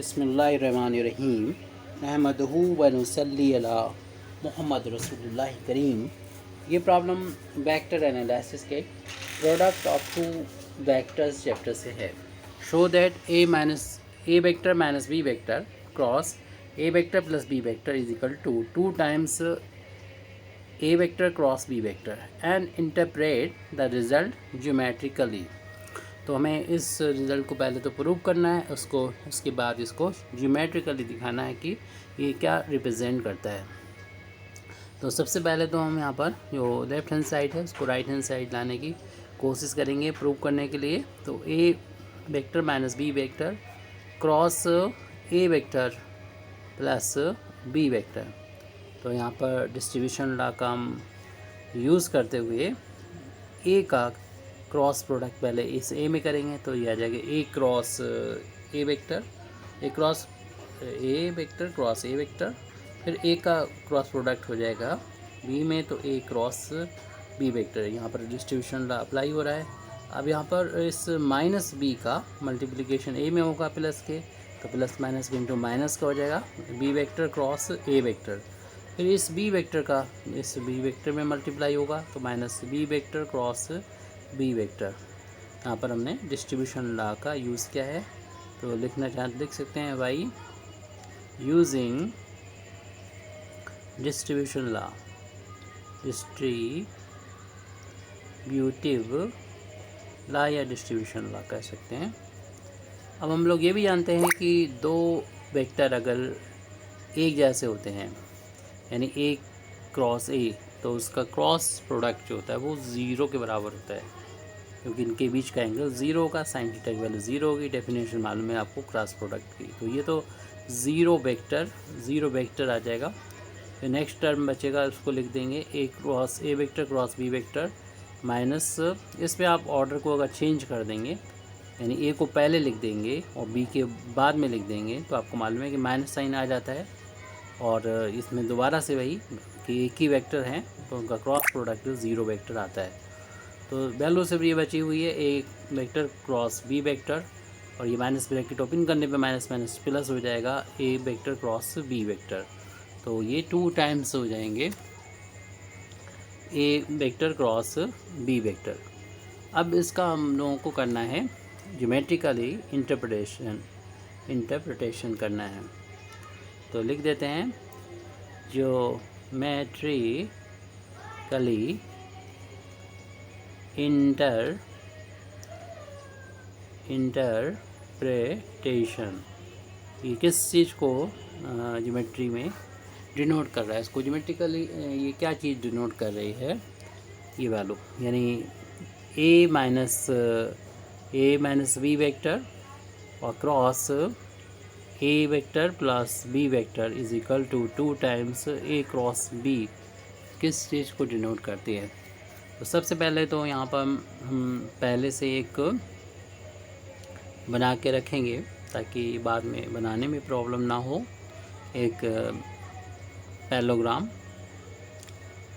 बिस्मिल्लाहिर्रहमानिर्रहीम अहमदहू व नसल्ली अला मुहम्मद रसूलुल्लाह करीम। ये प्रॉब्लम वेक्टर एनालिसिस के product of two vectors chapter से है। Show that A vector minus B vector cross A vector plus B vector is equal to 2 times A vector cross B vector and interpret the result geometrically. तो हमें इस result को पहले तो prove करना है, उसके बाद इसको ज्योमेट्रिकली दिखाना है कि ये क्या रिप्रेजेंट करता है। तो सबसे पहले तो हम यहाँ पर जो लेफ़्ट हैंड साइड है उसको राइट हैंड साइड लाने की कोशिश करेंगे प्रूव करने के लिए। तो A vector minus B vector cross A vector plus B vector. तो यहाँ पर डिस्ट्रीब्यूशन लॉ का हम यूज़ करते हुए ए का क्रॉस प्रोडक्ट पहले इस ए में करेंगे तो ये आ जाएगा A cross A vector, A cross A vector cross A vector. फिर ए का क्रॉस प्रोडक्ट हो जाएगा बी में तो ए क्रॉस बी वेक्टर। यहाँ पर डिस्ट्रीब्यूशन लॉ अप्लाई हो रहा है। अब यहाँ पर इस माइनस बी का मल्टीप्लिकेशन ए में होगा प्लस के, तो प्लस माइनस के इंटू माइनस का हो जाएगा B vector cross A vector. फिर इस बी वेक्टर का इस बी वेक्टर में मल्टीप्लाई होगा तो minus B vector cross B vector. यहाँ पर हमने डिस्ट्रीब्यूशन लॉ का यूज़ किया है, तो लिख सकते हैं by using distribution law, distributive law या डिस्ट्रीब्यूशन लॉ कह सकते हैं। अब हम लोग ये भी जानते हैं कि दो वेक्टर अगर एक जैसे होते हैं यानी ए क्रॉस ए, तो उसका क्रॉस प्रोडक्ट जो होता है वो ज़ीरो के बराबर होता है, क्योंकि इनके बीच का एंगल ज़ीरो होगा, साइन थीटा की वैल्यू ज़ीरो होगी। डेफिनेशन मालूम है आपको क्रॉस प्रोडक्ट की। तो ये तो ज़ीरो वेक्टर आ जाएगा। फिर नेक्स्ट टर्म बचेगा, उसको लिख देंगे A vector cross B vector minus, इसमें आप ऑर्डर को अगर चेंज कर देंगे यानी ए को पहले लिख देंगे और बी के बाद में लिख देंगे तो आपको मालूम है कि माइनस साइन आ जाता है। और इसमें दोबारा से वही कि एक ही वेक्टर हैं तो उनका क्रॉस प्रोडक्ट ज़ीरो वेक्टर आता है। तो वैल्यू से ये बची हुई है ए वेक्टर क्रॉस बी वेक्टर, और ये माइनस ब्रैकेट ओपन करने पे माइनस माइनस प्लस हो जाएगा ए वेक्टर क्रॉस बी वेक्टर। तो ये 2 टाइम्स हो जाएंगे ए वेक्टर क्रॉस बी वेक्टर। अब इसका हम लोगों को करना है ज्योमेट्रिकली इंटरप्रिटेशन करना है। तो लिख देते हैं ज्योमेट्रिकली इंटरप्रेटेशन। ये किस चीज़ को ज्योमेट्री में डिनोट कर रहा है, इसको ज्योमेट्रिकली ये क्या चीज़ डिनोट कर रही है, ये वैल्यू यानी ए माइनस बी वेक्टर और cross A vector plus B vector is equal to 2 times A cross B किस चीज़ को डिनोट करती है। तो सबसे पहले तो यहाँ पर हम पहले से एक बना के रखेंगे ताकि बाद में बनाने में प्रॉब्लम ना हो। एक पैरेललोग्राम,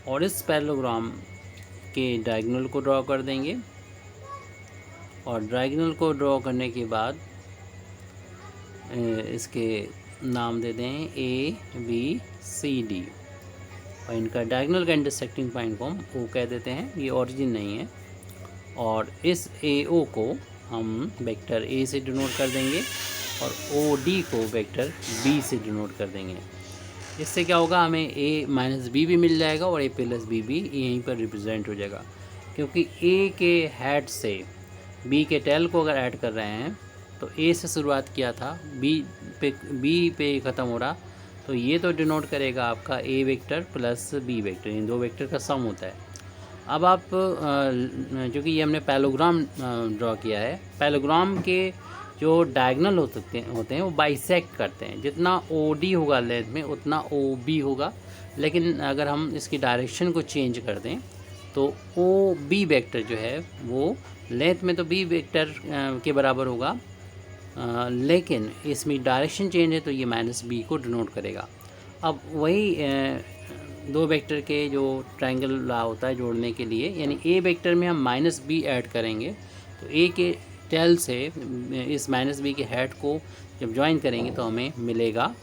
और इस पैरेललोग्राम के डायगोनल को ड्रॉ कर देंगे, और डायगोनल को ड्रॉ करने के बाद इसके नाम दे दें ए बी सी डी, और इनका डायगोनल का इंटरसेक्टिंग पॉइंट को हम ओ कह देते हैं, ये ओरिजिन नहीं है। और इस ए ओ को हम वेक्टर ए से डिनोट कर देंगे और ओ डी को वेक्टर बी से डिनोट कर देंगे। इससे क्या होगा, हमें ए माइनस बी भी मिल जाएगा और ए प्लस बी भी यहीं पर रिप्रेजेंट हो जाएगा, क्योंकि ए के हेड से बी के टेल को अगर ऐड कर रहे हैं तो ए से शुरुआत किया था, बी पे ख़त्म हो रहा, तो ये तो डिनोट करेगा आपका ए वेक्टर प्लस बी वेक्टर, इन दो वेक्टर का सम होता है। अब आप जो कि ये हमने पैरेललोग्राम ड्रॉ किया है, पैरेललोग्राम के जो डायगोनल होते हैं वो बाइसेक्ट करते हैं। जितना ओ डी होगा लेंथ में उतना ओ बी होगा, लेकिन अगर हम इसकी डायरेक्शन को चेंज कर दें तो ओ बी वेक्टर जो है वो लेंथ में तो बी वेक्टर के बराबर होगा, लेकिन इसमें डायरेक्शन चेंज है तो ये माइनस बी को डिनोट करेगा। अब वही दो वेक्टर के जो ट्रायंगल लॉ होता है जोड़ने के लिए, यानी ए वेक्टर में हम माइनस बी ऐड करेंगे तो ए के टेल से इस माइनस बी के हेड को जब ज्वाइन करेंगे तो हमें मिलेगा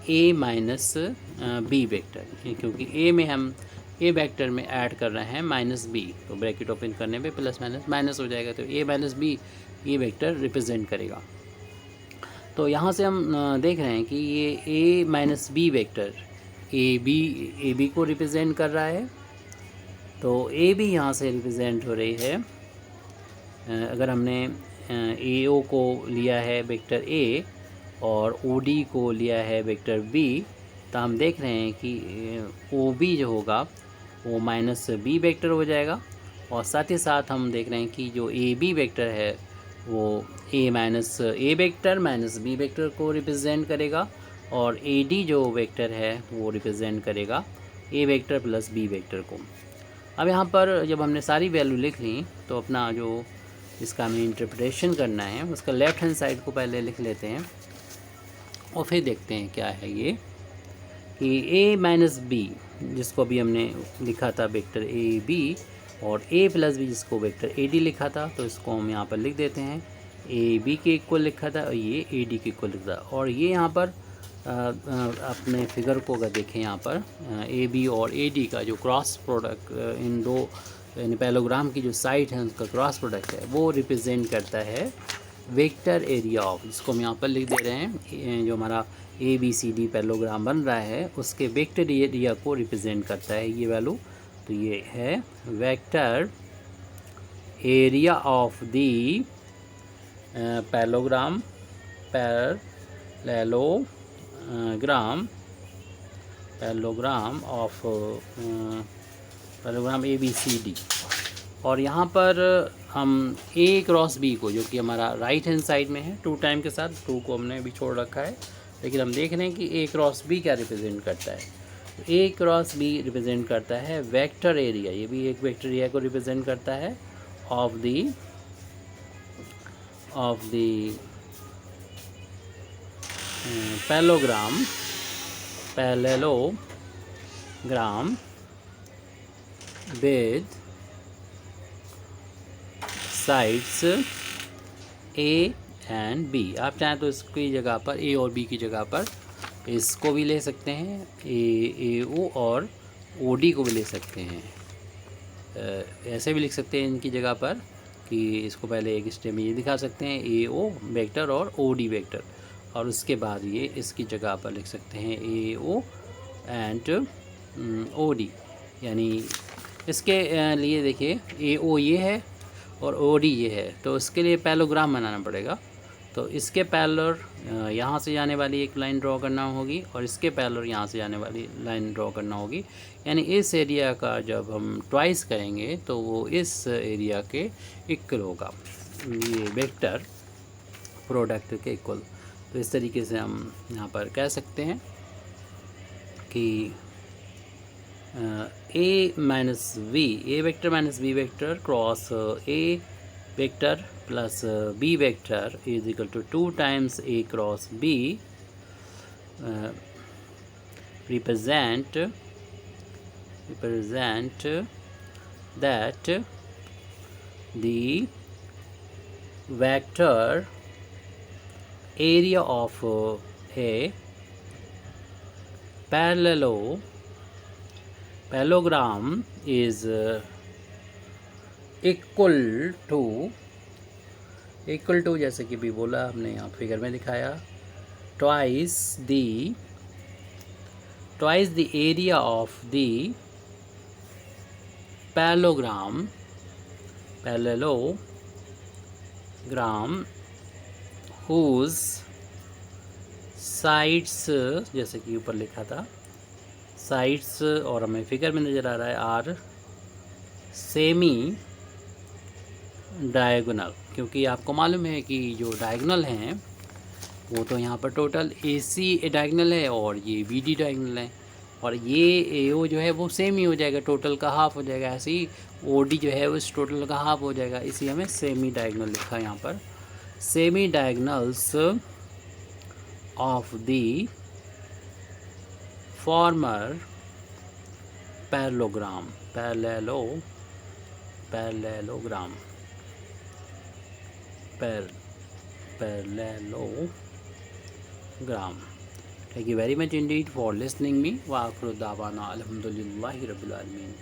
ए माइनस बी वेक्टर, क्योंकि ए में हम ए वेक्टर में ऐड कर रहे हैं माइनस बी, तो ब्रैकेट ओपन करने पे प्लस माइनस माइनस हो जाएगा, तो ए माइनस बी ये वेक्टर रिप्रेजेंट करेगा। तो यहाँ से हम देख रहे हैं कि ये A minus B vector A B को रिप्रेजेंट कर रहा है, तो ए बी यहाँ से रिप्रेजेंट हो रही है। अगर हमने ए ओ को लिया है वेक्टर ए और ओ डी को लिया है वेक्टर बी, तो हम देख रहे हैं कि ओ बी जो होगा वो माइनस बी वेक्टर हो जाएगा, और साथ ही साथ हम देख रहे हैं कि जो ए बी वेक्टर है वो ए माइनस ए वेक्टर माइनस बी वेक्टर को रिप्रेजेंट करेगा, और ए डी जो वेक्टर है वो रिप्रेजेंट करेगा ए वेक्टर प्लस बी वेक्टर को। अब यहाँ पर जब हमने सारी वैल्यू लिख ली तो अपना जो इसका हमें इंटरप्रिटेशन करना है उसका लेफ़्ट हैंड साइड को पहले लिख लेते हैं और फिर देखते हैं क्या है ये कि ए माइनस बी जिसको अभी हमने लिखा था वेक्टर ए बी, और ए प्लस बी जिसको वेक्टर ए डी लिखा था, तो इसको हम यहाँ पर लिख देते हैं ए बी के इक्वल लिखा था और ये ए डी के इक्वल लिखा था। और ये यहाँ पर अपने फिगर को अगर देखें यहाँ पर ए बी और ए डी का जो क्रॉस प्रोडक्ट इन दो यानी पैलोग्राम की जो साइड है उसका क्रॉस प्रोडक्ट है वो रिप्रेजेंट करता है वेक्टर एरिया ऑफ, जिसको हम यहाँ पर लिख दे रहे हैं, जो हमारा A B C D parallelogram बन रहा है उसके वेक्टर एरिया को रिप्रेजेंट करता है ये वैल्यू। तो ये है vector area of the parallelogram of parallelogram A B C D. और यहाँ पर हम ए क्रॉस बी को, जो कि हमारा राइट हैंड साइड में है 2 टाइम के साथ, 2 को हमने भी छोड़ रखा है, लेकिन हम देख रहे हैं कि ए क्रॉस बी क्या रिप्रेजेंट करता है। तो ए क्रॉस बी रिप्रेजेंट करता है वेक्टर एरिया, ये भी एक वेक्टर एरिया को रिप्रेजेंट करता है of the parallelogram with sides A and B. आप चाहें तो इसकी जगह पर ए और बी की जगह पर इसको भी ले सकते हैं, ए ओ और ओ डी को भी ले सकते हैं। ऐसे भी लिख सकते हैं इनकी जगह पर कि इसको पहले एक स्टेप में ये दिखा सकते हैं ए ओ वेक्टर और ओ डी वेक्टर, और उसके बाद ये इसकी जगह पर लिख सकते हैं ए ओ एंड ओ डी। यानी इसके लिए देखिए ए ओ ये है और ओ डी ये है, तो इसके लिए पैलोग्राम बनाना पड़ेगा। तो इसके पैरेलल यहाँ से जाने वाली एक लाइन ड्रॉ करना होगी और इसके पैरेलल यहाँ से जाने वाली लाइन ड्रॉ करना होगी। यानी इस एरिया का जब हम ट्वाइस करेंगे तो वो इस एरिया के इक्वल होगा, ये वेक्टर प्रोडक्ट के इक्वल। तो इस तरीके से हम यहाँ पर कह सकते हैं कि A minus V, A vector minus B vector cross A vector plus B vector is equal to 2 times A cross B represent that the vector area of a parallelogram is equal to जैसे कि भी बोला हमने यहाँ figure में दिखाया, twice the area of the parallelogram whose sides, जैसे कि ऊपर लिखा था साइड्स और हमें फिगर में नज़र आ रहा है आर सेमी डायगोनल, क्योंकि आपको मालूम है कि जो डायगोनल हैं वो तो यहाँ पर टोटल ए सी डायगोनल है और ये बी डी डायगोनल है, और ये ए ओ जो है वो सेम ही हो जाएगा, टोटल का हाफ हो जाएगा। ऐसे ही ओ डी जो है उस टोटल का हाफ हो जाएगा, इसलिए हमें सेमी डायगोनल लिखा है यहाँ पर। Semi diagonals of the former parallelogram gram. Thank you very much Indeed for listening me. व आखिर दावाना अल्हम्दुलिल्लाहि रब्बिल आलमीन।